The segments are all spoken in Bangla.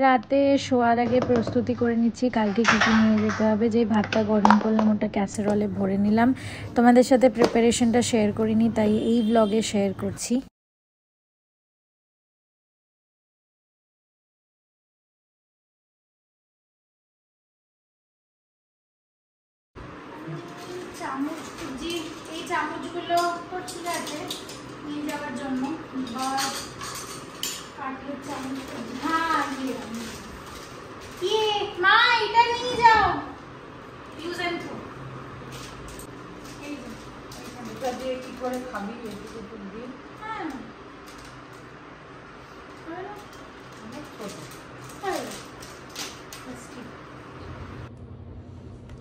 রাতে শোয়ার আগে প্রস্তুতি করে নিচ্ছি কালকে কী কী নিয়ে যেতে হবে। যেই ভাতটা গরম করলাম ওটা ক্যাসেরলে ভরে নিলাম। তোমাদের সাথে প্রিপারেশনটা শেয়ার করিনি, তাই এই ব্লগে শেয়ার করছি। এই চামচগুলো তো ঠিক আছে নিয়ে যাওয়ার জন্য, বা কাঠের চামচ। হ্যাঁ মা এটা নিয়ে যাও, ইউজ এন্ড থ্রো। এটা দিয়ে কি করে খাবি? এটুকু দিয়ে হ্যাঁ অনেক ছোট।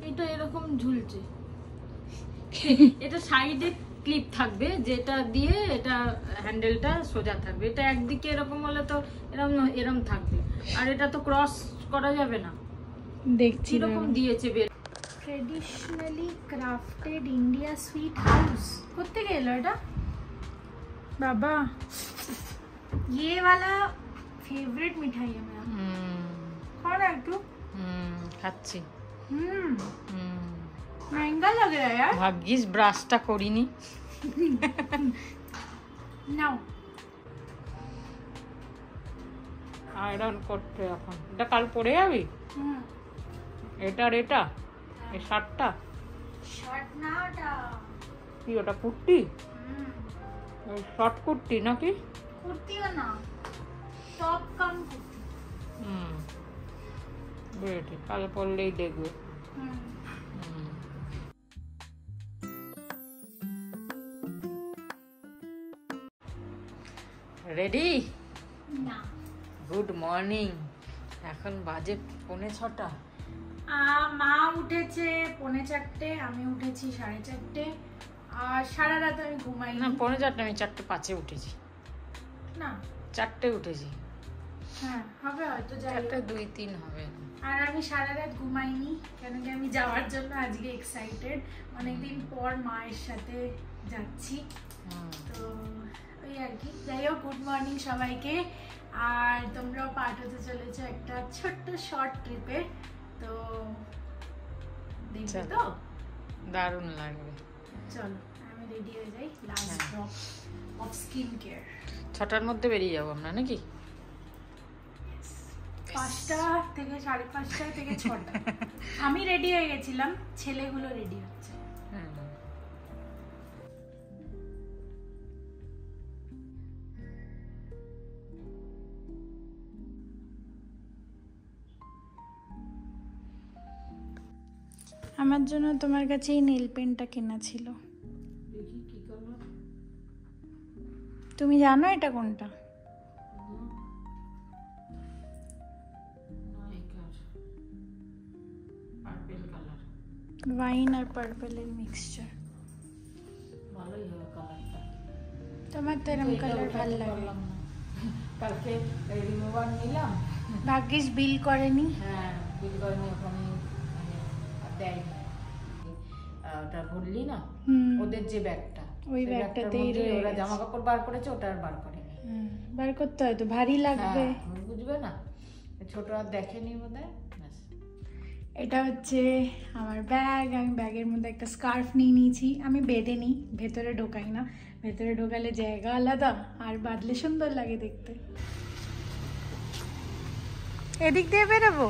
এটা এরকম ঝুলছে, এটা সাইডে ক্লিপ থাকবে যেটা দিয়ে এটা হ্যান্ডেলটা সোজা থাকবে। এটা একদিকে এরকম হলে তো এরকম এরকম থাকবে, আর এটা তো ক্রস করা যাবে না। দেখছি এরকম দিয়েছে। Traditionally crafted India sweet house করতে গেল এটা बाबा, ये वाला फेवरेट मिठाई है मेरा। खाओ ना तू। खाচ্ছি। महंगा लग रहा है यार। भाग्यिस ब्राशটা করিনি। নাও আয়রন করতে এখন। এটা কাল পরে যাবি? এটা এই শার্টটা শার্ট না, ওটা কি? ওটা কুর্তি? ওই শর্ট কুর্তি নাকি? কুর্তিও না, টপ কাম কুর্তি। বেটে কাল পরলেই দেখবে। রেডি না? Good morning. এখন বাজে 6:45। মা উঠেছে 3:45, আমি উঠেছি 4:30। আর সারা রাত আমি ঘুমাই না। 4:45 আমি 4:05 উঠেছি। না 4টে উঠেছি। হ্যাঁ হবে হয়তো, 4:02-3 হবে। আর আমি সারা রাত ঘুমাইনি কেন কি আমি যাওয়ার জন্য আজকে এক্সাইটেড। অনেকদিন পর মায়ের সাথে যাচ্ছি, তো ওই আর কি। যাই হোক, গুড মর্নিং সবাইকে। আর তোমরাও পার্ট হতে চলেছো একটা ছোট্ট শর্ট ট্রিপে, তো দেখবে তো দারুণ লাগবে। চলো আমি রেডি হয়ে যাই। Last drop of skin care. 6টার মধ্যে বেরিয়ে যাবো আমরা নাকি? 5টা থেকে 5:30 থেকে 6টা। আমি রেডি হয়ে গেছিলাম, ছেলেগুলো রেডি হচ্ছে। আমার জন্য তোমার কাছে এই নেল পেনটা কেনা ছিল। তুমি জানো এটা কোনটা? ওয়াইন আর পার্পলের মিক্সচার। ভালোই হবে কালারটা। তোমার তো এরকম কালার ভালো লাগে। কালকে রিমুভার নিলাম, ভাগ্যিস বিল করেনি। হ্যাঁ বিল করেনি, ওখানে দেয় ওটা ভুললি না। ওদের যে ব্যাগটা, ওই ব্যাগটাতেই ওরা জামা কাপড় বার করেছে, ওটা আর বার করেনি। বার করতে হয় তো, ভারী লাগবে, বুঝবে না। ছোট আর দেখেনি বোধহয়। এটা হচ্ছে আমার ব্যাগ। আমি ব্যাগের মধ্যে একটা স্কার্ফ নিয়ে নিয়েছি। আমি বেডে নিই, ভেতরে ঢোকাই না। ভেতরে ঢোকালে জায়গা আলাদা, আর বাদলে সুন্দর লাগে দেখতে। এদিক দিয়ে বেরোবো।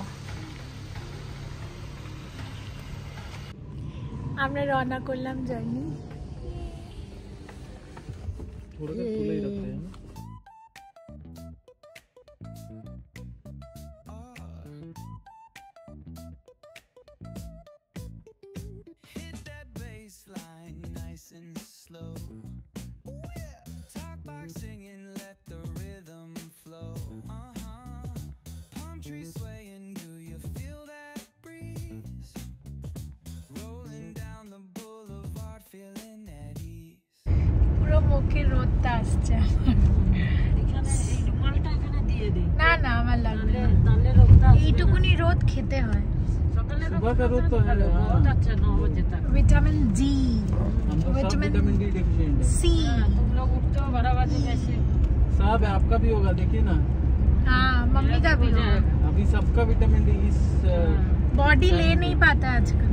আমরা রওনা করলাম জার্নি। মুখে রোদটা আসছে না, না আমার লাগবে না। এইটুকুনি রোদ খেতে হয়। Vitamin D, vitamin C. तुम लोग उठते हो 12 बजे कैसे? साहब आपका भी होगा, देखिए ना। हाँ मम्मी का भी होगा। सबका विटामिन डी इस बॉडी ले नहीं पाता आजकल।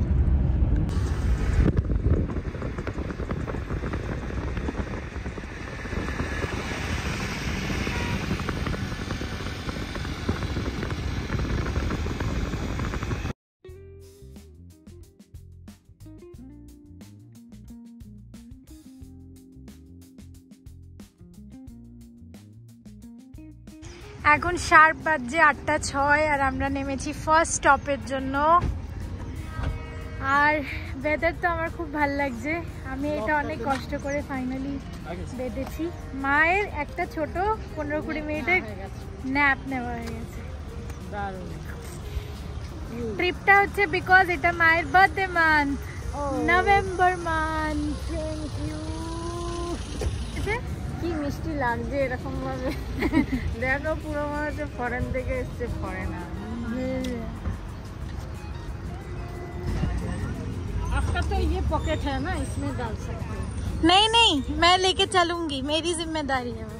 এখন শার্প বাজে 8:06 আর আমরা নেমেছি ফার্স্ট স্টপের জন্য। আর ওয়েদার তো আমার খুব ভালো লাগছে। আমি এটা অনেক কষ্ট করে ফাইনালি বেঁধেছি। মায়ের একটা ছোট 15-20 মিনিটের ন্যাপ নেওয়া হয়ে গেছে। ট্রিপটা হচ্ছে বিকজ এটা মায়ের birthday month, November month. Thank you. কি মিষ্টি লাগছে এরকম ভাবে। দেখো পুরো মনে হচ্ছে ফরেন থেকে এসছে, ফরেনার। आपका तो ये पॉकेट है ना, इसमें डाल सकते हो। नहीं नहीं, मैं लेके चलूंगी, मेरी जिम्मेदारी है वो।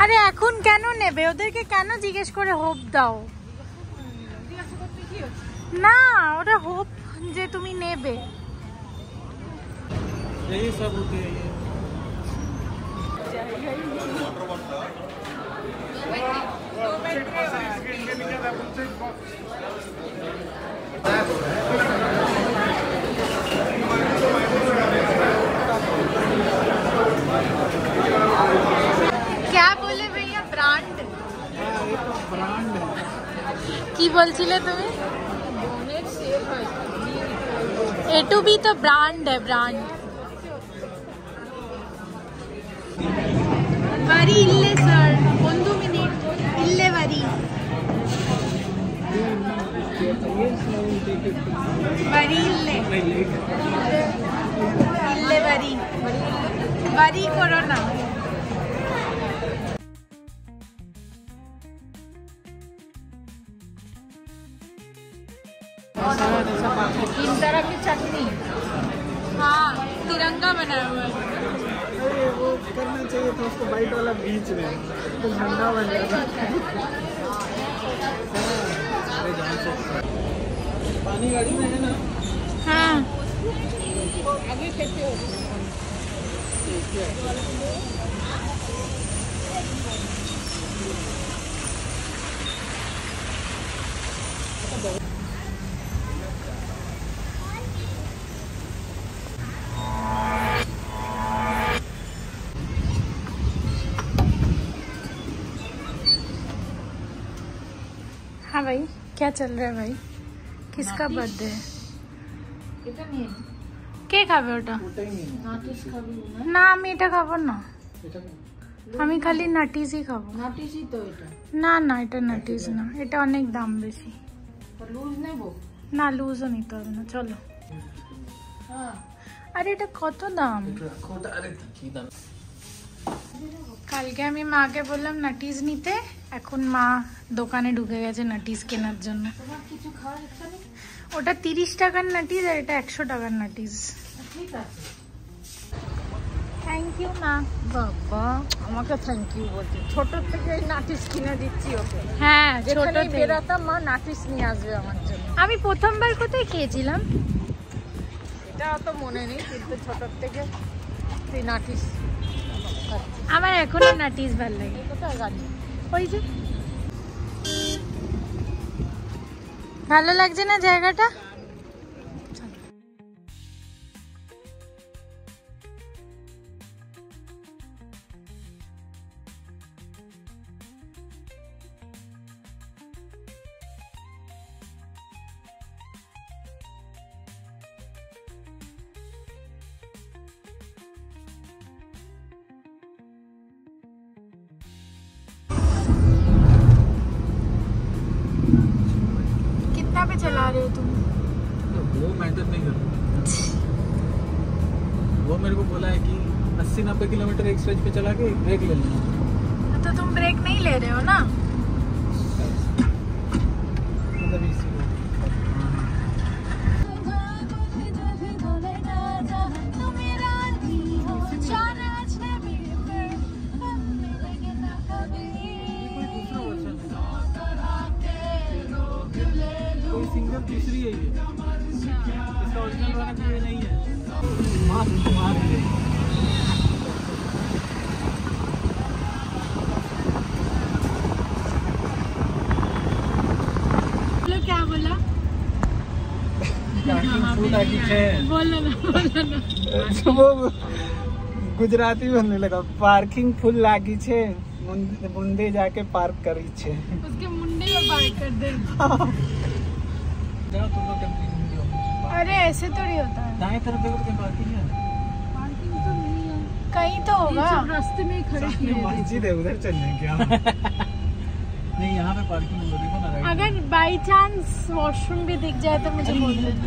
আরে এখন কেন নেবে? ওদেরকে কেন জিজ্ঞেস করে হোপ দাও না? ওটা হোপ যে তুমি নেবে। यही सब होते हैं ये। क्या बोले भैया? ब्रांड? ये तो ब्रांड है। কি বলছিলে তুমি? A2B तो ब्रांड है, ब्रांड। বাড়ি ইল্লে স্যার, বন্ধু মিনিট ইল্লে বাড়ি বাড়ি ইল্লে ইল্লে বাড়ি বাড়ি করো না। तीन तरह की चटनी। हाँ, तिरंगा बनाया हुआ है। अरे वो करना चाहिए था उसको, वाइट वाला बीच में तो झंडा बन जाता। पानी गाड़ी में है ना? हाँ, आगे खेते हो। हाँ भाई, क्या चल रहा है भाई? किसका बर्थडे है? এটা নিয়ে কে খাবে ওটা? নাটিস খাবি না? না, আমি এটা খাবো না। আমি খালি নাটিসই খাবো। নাটিসই তো এটা। না না, এটা নাটিস না, এটা অনেক দাম বেশি। তো লুজ নেব? না, লুজও নিতে হবে না, চলো। হ্যাঁ। আরে এটা কত দাম? কালকে আমি মাকে বললাম নাটিস নিতে, এখন মা দোকানে ঢুকে গেছে নাটিস কেনার জন্য। তোমার কিছু খাওয়ার ইচ্ছা নেই? ওটা 30 টাকার নাটিস আর এটা 100 টাকার নাটিস। ঠিক আছে। থ্যাংক ইউ মা। বাবা আমাকে থ্যাংক ইউ বলছে, ছোট থেকে নাটিস কিনে দিচ্ছি ওকে। হ্যাঁ, ছোট যেখানেই থেকে। বেরাতাম মা নাটিস নিয়ে আসবে আমার জন্য। আমি প্রথমবার কোথায় খেয়েছিলাম এটা অত মনে নেই, কিন্তু ছোট থেকে তুই নাটিস খাচ্ছিস। আমার এখনো নাটিস ভালো লাগে। কোথায় গাড়ি? ওই যে, ভালো লাগছে না জায়গাটা? कितना पे चला रहे हो तुम? वो मैटर नहीं करता। वो मेरे को बोला है कि 80-90 किलोमीटर एक स्ट्रेच पे चला के ब्रेक ले लेना। तो तुम ब्रेक नहीं ले रहे हो ना? मतलब इसी को। ओरिजिनल दूसरी है ये, इसका ओरिजिनल वाला कोई नहीं है। मार क्या बोला? बोलो ना। वो गुजराती बोलने लगा। पार्किंग फुल लागी छे, मुंडे जाके पार्क करी छे। उसके मुंडे में पार्क कर दे। अरे ऐसे थोड़ी होता है। दाएं तरफ देखो तो पार्किंग है। पार्किंग तो नहीं है, कहीं तो होगा। रास्ते में खड़े किए मस्जिद है, उधर चलने क्या? नहीं, यहाँ पे पार्किंग है, देखो ना। अगर बाई चांस वॉशरूम भी दिख जाए तो मुझे बोल देना।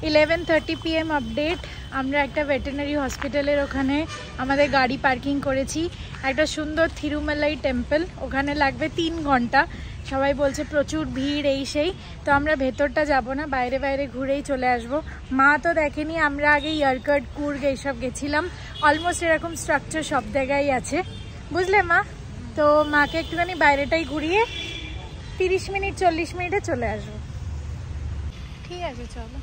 11:30 PM আপডেট। আমরা একটা ভেটেরিনারি হসপিটালের ওখানে আমাদের গাড়ি পার্কিং করেছি। একটা সুন্দর থিরুমালাই টেম্পল, ওখানে লাগবে 3 ঘন্টা। সবাই বলছে প্রচুর ভিড় এই সেই, তো আমরা ভেতরটা যাব না, বাইরে বাইরে ঘুরেই চলে আসব। মা তো দেখেনি, আমরা আগে ইয়ারকাট কুর্গ এইসব গেছিলাম। অলমোস্ট এরকম স্ট্রাকচার সব জায়গায় আছে, বুঝলে মা? তো মাকে একটুখানি বাইরেটাই ঘুরিয়ে 30 মিনিট 40 মিনিটে চলে আসবো। ঠিক আছে, চলো।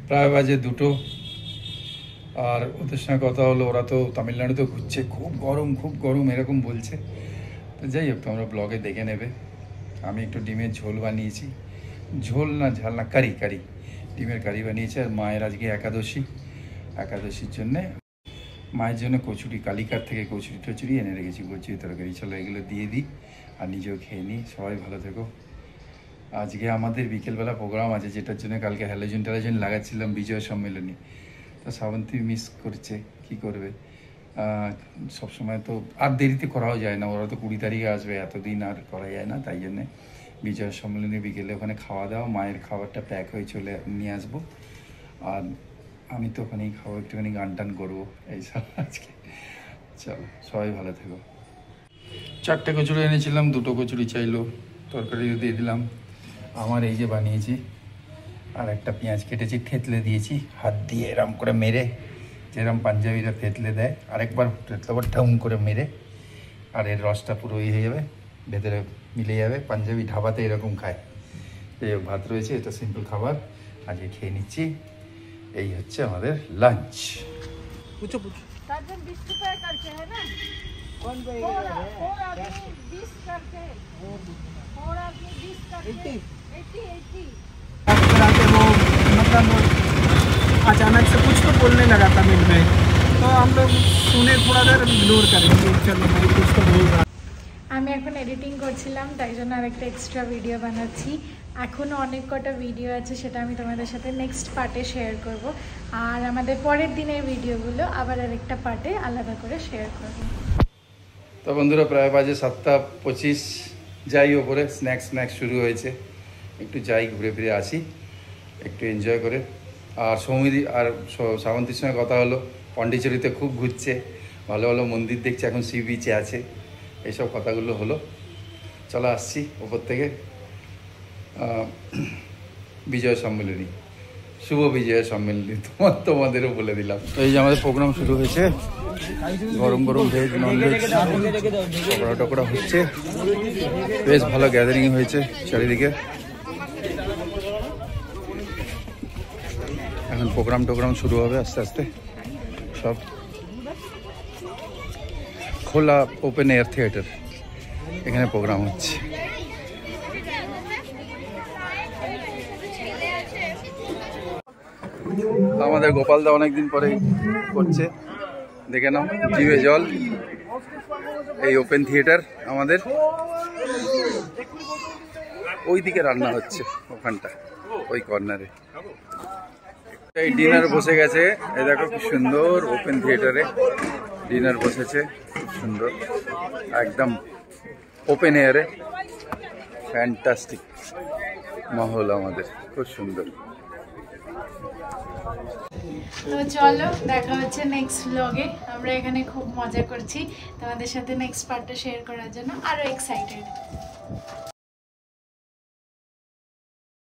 প্রায় বাজে 2টো। আর ওদের সঙ্গে কথা হলো, ওরা তো তামিলনাড়ুতে ঘুরছে, খুব গরম এরকম বলছে। তো যাই হোক, তোমরা ব্লগে দেখে নেবে। আমি একটু ডিমের ঝোল বানিয়েছি, ঝোল না ঝাল না, কারি ডিমের কারি বানিয়েছি। আর মায়ের আজকে একাদশীর জন্যে মায়ের জন্য কচুরি, কালিকার থেকে কচুরি এনে রেখেছি, কচুরি তরকারি। চলো এগুলো দিয়ে দিই আর নিজেও খেয়ে নিই। সবাই ভালো থেকো। আজকে আমাদের বিকেলবেলা প্রোগ্রাম আছে, যেটার জন্য কালকে হ্যালোজেন লাগাচ্ছিলাম, বিজয় সম্মেলনী। তো শ্রাবন্তী মিস করছে, কি করবে। সবসময় তো আর দেরিতে করাও যায় না, ওরা তো 20 তারিখে আসবে, এতদিন আর করা যায় না। তাই জন্যে বিজয় সম্মেলনী বিকেলে ওখানে খাওয়া দাওয়া, মায়ের খাবারটা প্যাক হয়ে চলে নিয়ে আসবো। আর আমি তো ওখানেই খাবো, একটুখানি গান টান করবো এইসব আজকে। চলো সবাই ভালো থেকো। 4টে কচুরি এনেছিলাম, 2টো কচুরি চাইলো, তরকারি দিয়ে দিলাম। আমার এই যে বানিয়েছি, আর একটা পেঁয়াজ কেটেছি, থেতলে দিয়েছি হাত দিয়ে এরম করে মেরে, যেরকম পাঞ্জাবিরা থেতলে দেয়, আরেকবার থেতলে ঠাউন করে মেরে। আর এর রসটা পুরো হয়ে যাবে, ভেতরে মিলে যাবে। পাঞ্জাবি ধাবাতে এরকম খায়। এই ভাত রয়েছে, এটা সিম্পল খাবার, আজকে খেয়ে নিচ্ছি। এই হচ্ছে আমাদের লাঞ্চ। पूछो 20 रुपए करके है ना? कौन पे? 4 आदमी 20 करके, 4 आदमी 20 करके 80। वो मतलब अचानक से कुछ तो बोलने लगा तमिल में, तो हम लोग सुने, थोड़ा देर इग्नोर करेंगे। चलो भाई कुछ तो बोल रहा। আমি এখন এডিটিং করছিলাম, তাই জন্য আরেকটা এক্সট্রা ভিডিও বানাচ্ছি। এখনও অনেক কটা ভিডিও আছে, সেটা আমি তোমাদের সাথে নেক্সট পার্টে শেয়ার করব। আর আমাদের পরের দিনের ভিডিওগুলো আবার আরেকটা পার্টে আলাদা করে শেয়ার করব। তো বন্ধুরা, প্রায় বাজে 7:25। যাই ওপরে, স্ন্যাক্স শুরু হয়েছে, একটু যাই, ঘুরে ফিরে আসি, একটু এনজয় করে। আর সৌমিদি আর শ্রাবন্তীর সঙ্গে কথা হলো, পন্ডিচেরিতে খুব ঘুরছে, ভালো ভালো মন্দির দেখছে, এখন সি বিচে আছে, এইসব কথাগুলো হলো। চলো আসছি ওপর থেকে। বিজয় সম্মেলনী, শুভ বিজয় সম্মেলনী তোমাদেরও বলে দিলাম। তো এই যে আমাদের প্রোগ্রাম শুরু হয়েছে, গরম ভেজ ননভেজ টকরা হচ্ছে, বেশ ভালো গ্যাদারিং হয়েছে চারিদিকে। এখন প্রোগ্রাম শুরু হবে আস্তে আস্তে। সব খোলা ওপেন এয়ার থিয়েটার, এখানে প্রোগ্রাম হচ্ছে। আমাদের গোপালদা অনেকদিন পরে করছে, দেখে নাও, জিভে জল। এই ওপেন থিয়েটার আমাদের, ওই দিকে রান্না হচ্ছে, ওখানটা ওই কর্নারে। এই ডিনার বসে গেছে, এই দেখো কি সুন্দর ওপেন থিয়েটারে ডিনার বসেছে, খুব সুন্দর, একদম ওপেন এয়ারে, ফ্যান্টাস্টিক মহল আমাদের, খুব সুন্দর। তো চলো দেখা হচ্ছে নেক্সট ব্লগে। আমরা এখানে খুব মজা করছি, তোমাদের সাথে নেক্সট পার্টটা শেয়ার করার জন্য আরো এক্সাইটেড।